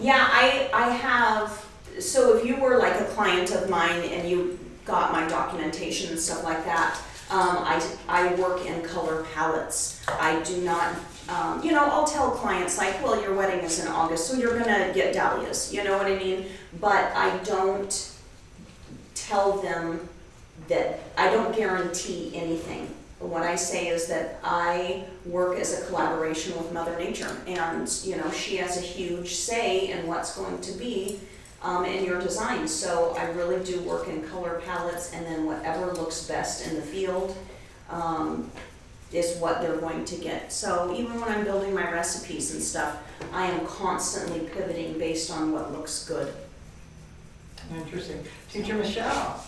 yeah, I have, so if you were like a client of mine and you got my documentation and stuff like that, I work in color palettes. I do not, you know, I'll tell clients like, well, your wedding is in August, so you're gonna get dahlias, you know what I mean? But I don't tell them that, I don't guarantee anything. What I say is that I work as a collaboration with Mother Nature, and, you know, she has a huge say in what's going to be in your design. So I really do work in color palettes, and then whatever looks best in the field is what they're going to get. So even when I'm building my recipes and stuff, I am constantly pivoting based on what looks good. Interesting. Teacher Michelle.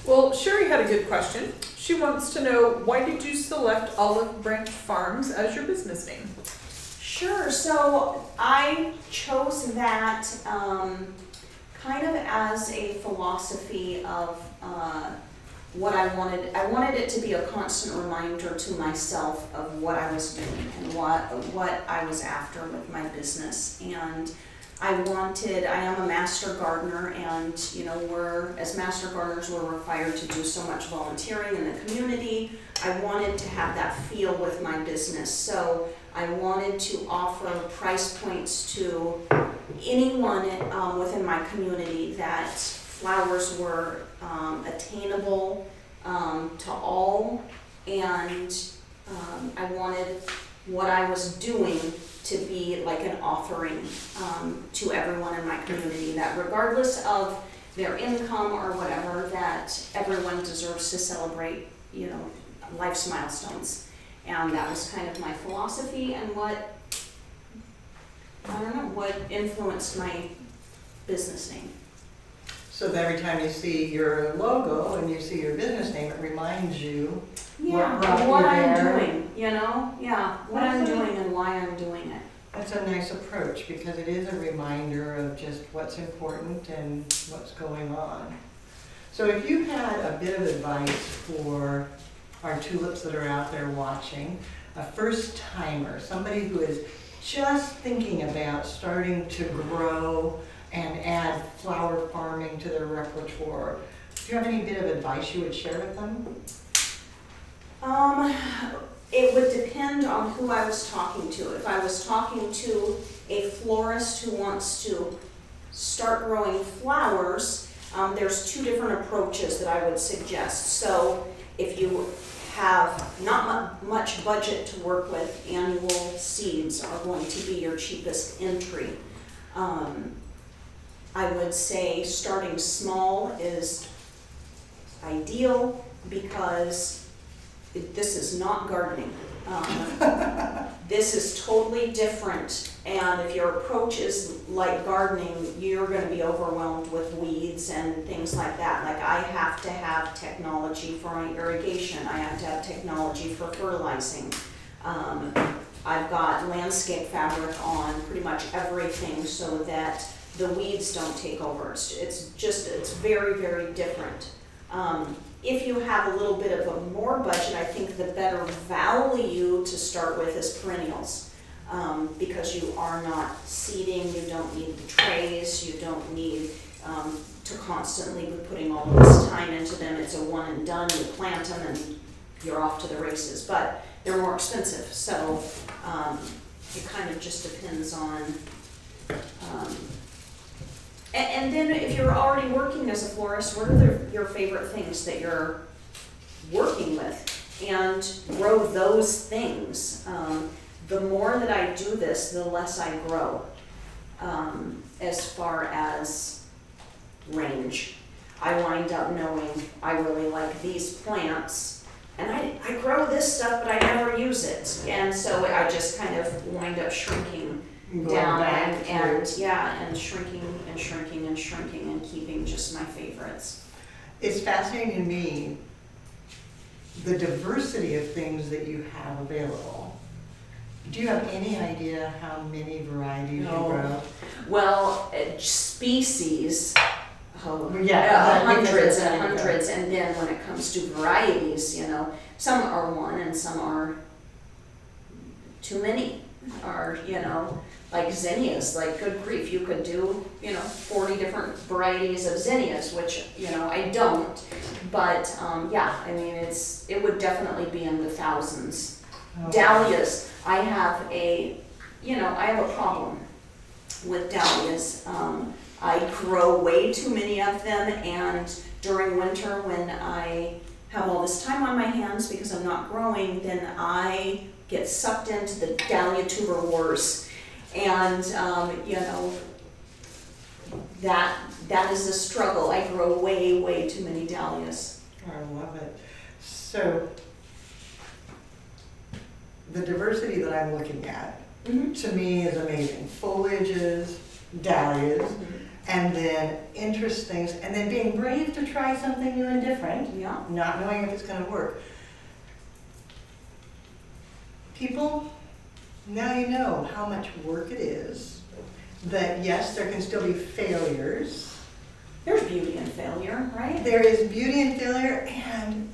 Well, Sherry had a good question. She wants to know, why did you select Olive Branch Farms as your business name? Sure, so I chose that kind of as a philosophy of what I wanted. I wanted it to be a constant reminder to myself of what I was doing and what I was after with my business. And I am a master gardener, and you know, as master gardeners, we're required to do so much volunteering in the community. I wanted to have that feel with my business. So I wanted to offer price points to anyone within my community that flowers were attainable to all, and I wanted what I was doing to be like an offering to everyone in my community, that regardless of their income or whatever, that everyone deserves to celebrate, you know, life's milestones. And that was kind of my philosophy and what, I don't know, what influenced my business name. So that every time you see your logo and you see your business name, it reminds you Yeah, brought you what I'm there. doing, you know? Yeah, what I'm doing and why I'm doing it. That's a nice approach because it is a reminder of just what's important and what's going on. So if you had a bit of advice for our tulips that are out there watching, a first timer, somebody who is just thinking about starting to grow and add flower farming to their repertoire, do you have any bit of advice you would share with them? It would depend on who I was talking to. If I was talking to a florist who wants to start growing flowers, there's two different approaches that I would suggest. So if you have not much budget to work with, annual seeds are going to be your cheapest entry. I would say starting small is ideal because this is not gardening. This is totally different, and if your approach is like gardening, you're going to be overwhelmed with weeds and things like that. Like I have to have technology for my irrigation. I have to have technology for fertilizing. I've got landscape fabric on pretty much everything so that the weeds don't take over. It's very, very different. If you have a little bit of a more budget, I think the better value to start with is perennials. Because you are not seeding, you don't need the trays, you don't need to constantly be putting all of this time into them. It's a one and done, you plant them and you're off to the races. But they're more expensive, so it kind of just depends on and then if you're already working as a florist, what are your favorite things that you're working with? And grow those things. The more that I do this, the less I grow as far as range. I wind up knowing I really like these plants, and I grow this stuff, but I never use it. And so I just kind of wind up shrinking down and shrinking and shrinking and shrinking and keeping just my favorites. It's fascinating to me the diversity of things that you have available. Do you have any idea how many varieties you grow? Well, species, Yeah, hundreds and hundreds, and then when it comes to varieties, you know, some are one and some are too many, or, you know, like zinnias, like good grief, you could do, 40 different varieties of zinnias, which, I don't, but, I mean, it would definitely be in the thousands. Oh. Dahlias, I have a problem with dahlias. I grow way too many of them, and during winter when I have all this time on my hands because I'm not growing, then I get sucked into the dahlia tuber wars. And, that is a struggle. I grow way, way too many dahlias. I love it. So, the diversity that I'm looking at, to me, is amazing. Foliages, dahlias, and then interest things, and then being brave to try something new and different, not knowing if it's going to work. People, now you know how much work it is, that yes, there can still be failures. There's beauty in failure, right? There is beauty in failure and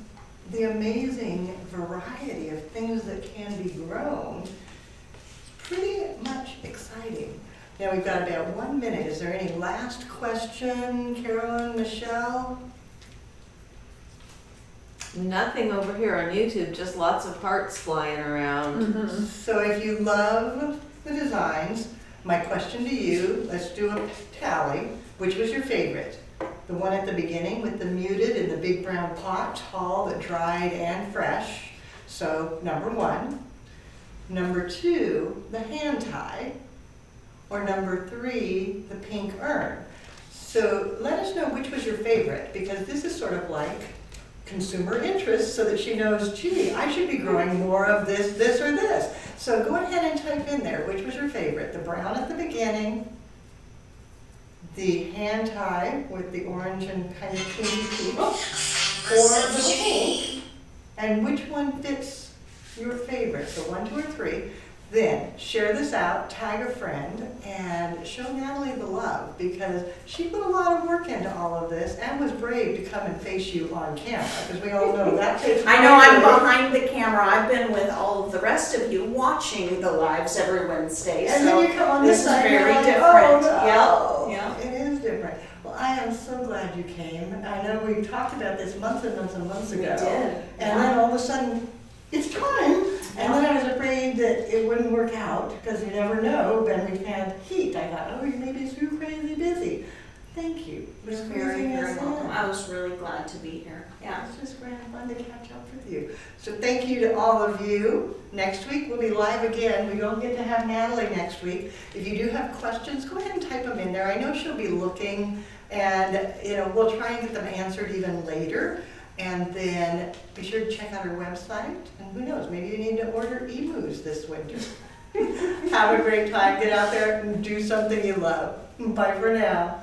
the amazing variety of things that can be grown. It's pretty much exciting. Now we've got about 1 minute. Is there any last question, Carolyn, Michelle? Nothing over here on YouTube, just lots of hearts flying around. So if you love the designs, my question to you, let's do a tally. Which was your favorite? The one at the beginning with the muted in the big brown pot, tall but dried and fresh. So number 1. Number 2, the hand tie. Or number 3, the pink urn. So let us know which was your favorite, because this is sort of like consumer interest, so that she knows, gee, I should be growing more of this, this, or this. So go ahead and type in there, which was your favorite? The brown at the beginning, the hand tie with the orange and kind of pinky pink, or the pink, and which one fits your favorite? So 1, 2, or 3. Then share this out, tag a friend, and show Natalie the love, because she put a lot of work into all of this and was brave to come and face you on camera, because we all know that takes I know I'm work. behind the camera. I've been with all of the rest of you watching the lives every Wednesday. And So then you come on this this is side and very you're like, different. oh, no. Yeah. It is different. Well, I am so glad you came. I know we talked about this months and months and months ago. We did. And then all of a sudden, it's time. And then I was afraid that it wouldn't work out, because you never know. Then we've had heat. I thought, oh, you may be so crazy busy. Thank you. You're for very, squeezing very us in. welcome. I was really glad to be here. Yeah. It's just grand fun to catch up with you. So thank you to all of you. Next week we'll be live again. We don't get to have Natalie next week. If you do have questions, go ahead and type them in there. I know she'll be looking, and we'll try and get them answered even later. And then be sure to check out her website. And who knows, maybe you need to order emus this winter. Have a great time. Get out there and do something you love. Bye for now.